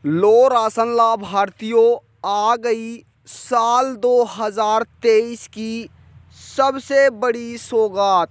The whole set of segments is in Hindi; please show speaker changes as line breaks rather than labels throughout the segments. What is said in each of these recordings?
लो राशन लाभार्थियों, आ गई साल 2023 की सबसे बड़ी सौगात।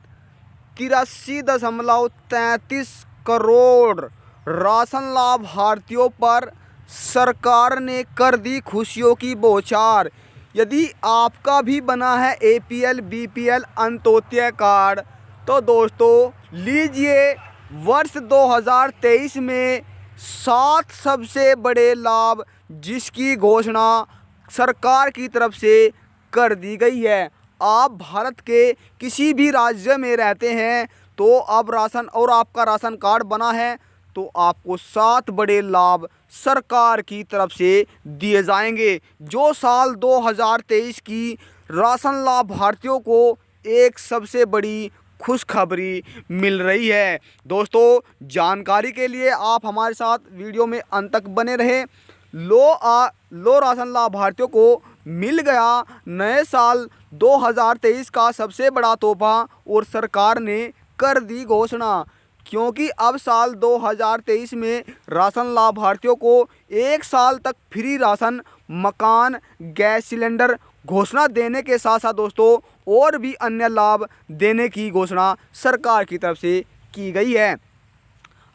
83.33 करोड़ राशन लाभार्थियों पर सरकार ने कर दी खुशियों की बौछार। यदि आपका भी बना है APL BPL अंत्योदय कार्ड तो दोस्तों लीजिए वर्ष 2023 में 7 सबसे बड़े लाभ जिसकी घोषणा सरकार की तरफ से कर दी गई है। आप भारत के किसी भी राज्य में रहते हैं तो अब राशन और आपका राशन कार्ड बना है तो आपको 7 बड़े लाभ सरकार की तरफ से दिए जाएंगे, जो साल 2023 की राशन लाभार्थियों को एक सबसे बड़ी खुशखबरी मिल रही है। दोस्तों जानकारी के लिए आप हमारे साथ वीडियो में अंत तक बने रहें। लो राशन लाभार्थियों को मिल गया नए साल 2023 का सबसे बड़ा तोहफा और सरकार ने कर दी घोषणा, क्योंकि अब साल 2023 में राशन लाभार्थियों को 1 साल तक फ्री राशन, मकान, गैस सिलेंडर घोषणा देने के साथ साथ दोस्तों और भी अन्य लाभ देने की घोषणा सरकार की तरफ से की गई है।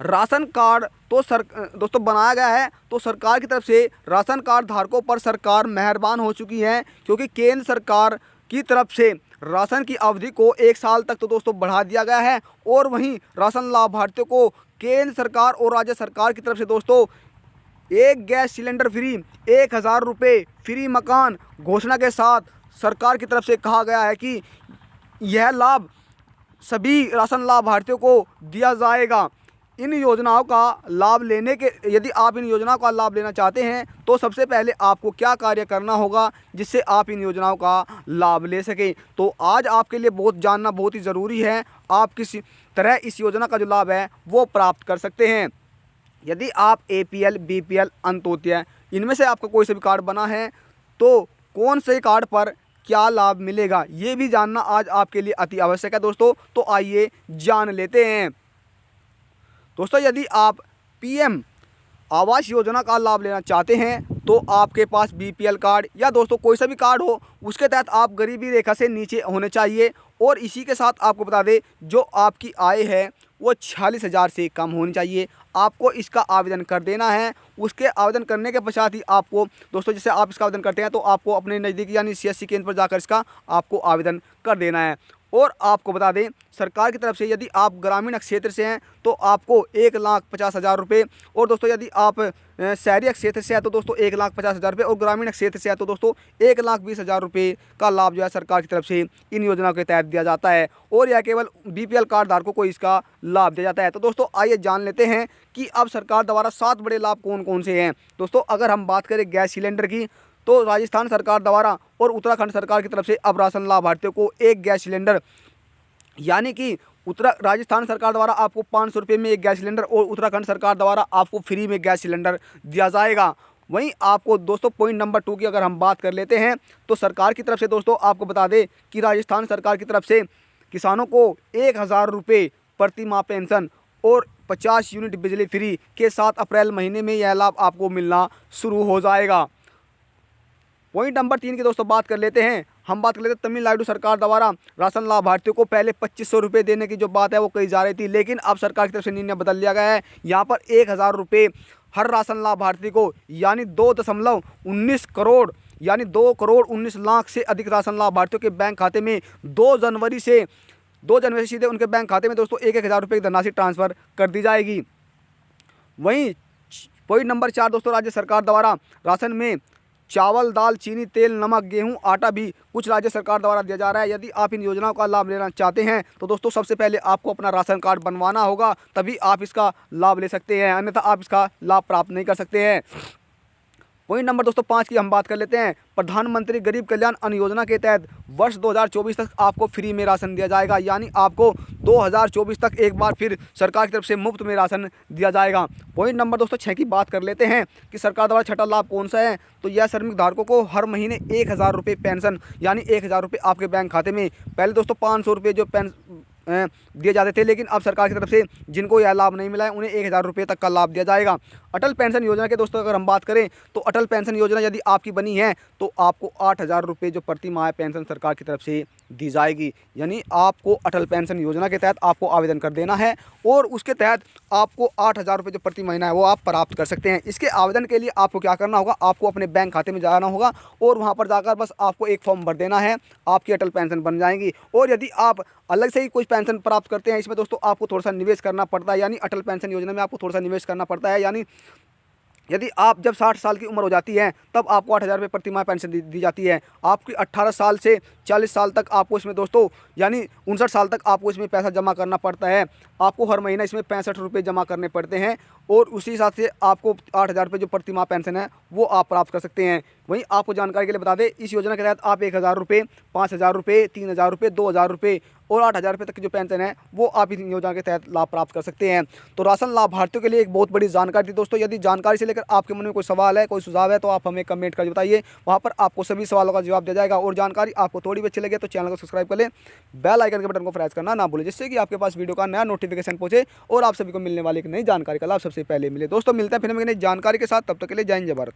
राशन कार्ड तो दोस्तों बनाया गया है तो सरकार की तरफ से राशन कार्ड धारकों पर सरकार मेहरबान हो चुकी है, क्योंकि केंद्र सरकार की तरफ से राशन की अवधि को 1 साल तक तो दोस्तों बढ़ा दिया गया है। और वहीं राशन लाभार्थियों को केंद्र सरकार और राज्य सरकार की तरफ से दोस्तों 1 गैस सिलेंडर फ्री, 1000 रुपये फ्री मकान घोषणा के साथ सरकार की तरफ से कहा गया है कि यह लाभ सभी राशन लाभार्थियों को दिया जाएगा। इन योजनाओं का लाभ लेने के यदि आप इन योजनाओं का लाभ लेना चाहते हैं तो सबसे पहले आपको क्या कार्य करना होगा जिससे आप इन योजनाओं का लाभ ले सकें। तो आज आपके लिए जानना बहुत ही ज़रूरी है, आप किस तरह इस योजना का जो लाभ है वो प्राप्त कर सकते हैं। यदि आप APL BPL अंत्योदय इनमें से आपका कोई सा भी कार्ड बना है तो कौन से कार्ड पर क्या लाभ मिलेगा ये भी जानना आज आपके लिए अति आवश्यक है दोस्तों। तो आइए जान लेते हैं। दोस्तों यदि आप PM आवास योजना का लाभ लेना चाहते हैं तो आपके पास BPL कार्ड या दोस्तों कोई सा भी कार्ड हो उसके तहत आप गरीबी रेखा से नीचे होने चाहिए। और इसी के साथ आपको बता दें जो आपकी आय है वो 46,000 से कम होनी चाहिए। आपको इसका आवेदन कर देना है। उसके आवेदन करने के पश्चात ही आपको दोस्तों जैसे आप इसका आवेदन करते हैं तो आपको अपने नज़दीकी यानी CSC केंद्र पर जाकर इसका आपको आवेदन कर देना है। और आपको बता दें सरकार की तरफ से यदि आप ग्रामीण क्षेत्र से हैं तो आपको 1,50,000 रुपये, और दोस्तों यदि आप शहरी क्षेत्र से हैं तो दोस्तों 1,50,000 रुपये, और ग्रामीण क्षेत्र से है तो दोस्तों 1,20,000 रुपये का लाभ जो है सरकार की तरफ से इन योजनाओं के तहत दिया जाता है। और यह केवल BPL कार्ड धारकों को इसका लाभ दिया जाता है। तो दोस्तों आइए जान लेते हैं कि अब सरकार द्वारा 7 बड़े लाभ कौन कौन से हैं। दोस्तों अगर हम बात करें गैस सिलेंडर की तो राजस्थान सरकार द्वारा और उत्तराखंड सरकार की तरफ से अब राशन लाभार्थियों को 1 गैस सिलेंडर यानी कि राजस्थान सरकार द्वारा आपको 500 रुपये में 1 गैस सिलेंडर और उत्तराखंड सरकार द्वारा आपको फ्री में गैस सिलेंडर दिया जाएगा। वहीं आपको दोस्तों पॉइंट नंबर 2 की अगर हम बात कर लेते हैं तो सरकार की तरफ से दोस्तों आपको बता दें कि राजस्थान सरकार की तरफ से किसानों को 1,000 रुपये प्रति माह पेंशन और 50 यूनिट बिजली फ्री के साथ अप्रैल महीने में यह लाभ आपको मिलना शुरू हो जाएगा। पॉइंट नंबर 3 की दोस्तों बात कर लेते हैं। हम बात कर लेते हैं तमिलनाडु सरकार द्वारा राशन लाभार्थियों को पहले 2500 रुपये देने की जो बात है वो कही जा रही थी, लेकिन अब सरकार की तरफ से निर्णय बदल लिया गया है। यहाँ पर 1,000 रुपये हर राशन लाभार्थी को यानी 2.19 करोड़ यानी 2,19 लाख से अधिक राशन लाभार्थियों के बैंक खाते में 2 जनवरी से सीधे उनके बैंक खाते में दोस्तों 1,000 रुपये की धनराशि ट्रांसफ़र कर दी जाएगी। वहीं पॉइंट नंबर 4 दोस्तों राज्य सरकार द्वारा राशन में चावल, दाल, चीनी, तेल, नमक, गेहूं, आटा भी कुछ राज्य सरकार द्वारा दिया जा रहा है। यदि आप इन योजनाओं का लाभ लेना चाहते हैं तो दोस्तों सबसे पहले आपको अपना राशन कार्ड बनवाना होगा, तभी आप इसका लाभ ले सकते हैं, अन्यथा आप इसका लाभ प्राप्त नहीं कर सकते हैं। पॉइंट नंबर दोस्तों 5 की हम बात कर लेते हैं। प्रधानमंत्री गरीब कल्याण अन्न योजना के तहत वर्ष 2024 तक आपको फ्री में राशन दिया जाएगा, यानी आपको 2024 तक एक बार फिर सरकार की तरफ से मुफ्त में राशन दिया जाएगा। पॉइंट नंबर दोस्तों 6 की बात कर लेते हैं कि सरकार द्वारा छठा लाभ कौन सा है। तो यह श्रमिक धारकों को हर महीने 1,000 रुपये पेंशन यानी 1,000 रुपये आपके बैंक खाते में, पहले दोस्तों 500 रुपये जो दिए जाते थे, लेकिन अब सरकार की तरफ से जिनको यह लाभ नहीं मिला है उन्हें 1000 रुपये तक का लाभ दिया जाएगा। अटल पेंशन योजना के दोस्तों अगर हम बात करें तो अटल पेंशन योजना यदि आपकी बनी है तो आपको 8000 रुपये जो प्रति माह पेंशन सरकार की तरफ से दी जाएगी। यानी आपको अटल पेंशन योजना के तहत आपको आवेदन कर देना है और उसके तहत आपको 8000 रुपये जो प्रति महीना है वो आप प्राप्त कर सकते हैं। इसके आवेदन के लिए आपको क्या करना होगा, आपको अपने बैंक खाते में जाना होगा और वहाँ पर जाकर बस आपको एक फॉर्म भर देना है, आपकी अटल पेंशन बन जाएगी। और यदि आप अलग से ही कोई पेंशन प्राप्त करते हैं, इसमें दोस्तों आपको थोड़ा सा निवेश करना पड़ता है, यानी अटल पेंशन योजना में आपको थोड़ा सा निवेश करना पड़ता है। यानी यदि आप जब 60 साल की उम्र हो जाती है तब आपको 8000 रुपये प्रति माह पेंशन दी जाती है। आपकी 18 साल से 40 साल तक आपको इसमें दोस्तों यानी 59 साल तक आपको इसमें पैसा जमा करना पड़ता है। आपको हर महीना इसमें 65 रुपये जमा करने पड़ते हैं और उसी हिसाब से आपको 8000 रुपये जो प्रति माह पेंशन है वो आप प्राप्त कर सकते हैं। वहीं आपको जानकारी के लिए बता दें, इस योजना के तहत आप 1000 रुपये, 5000 रुपये, 3000 रुपये, 2000 रुपये और 8000 रुपये तक की जो पेंशन है वो आप इस योजना के तहत लाभ प्राप्त कर सकते हैं। तो राशन लाभार्थियों के लिए एक बहुत बड़ी जानकारी थी दोस्तों। यदि जानकारी से लेकर आपके मन में कोई सवाल है, कोई सुझाव है तो आप हमें कमेंट करके बताइए, वहाँ पर आपको सभी सवालों का जवाब दिया जाएगा। और जानकारी आपको थोड़ी भी अच्छी लगे तो चैनल को सब्सक्राइब कर लें, बेल आइकन के बटन को प्रेस करना ना भूलें, जिससे कि आपके पास वीडियो का नया नोटिफिकेशन पहुंचे और आप सभी को मिलने वाली एक नई जानकारी का लाभ सबसे पहले मिले। दोस्तों मिलते हैं फिर हम एक नई जानकारी के साथ, तब तक के लिए जय हिंद जय भारत।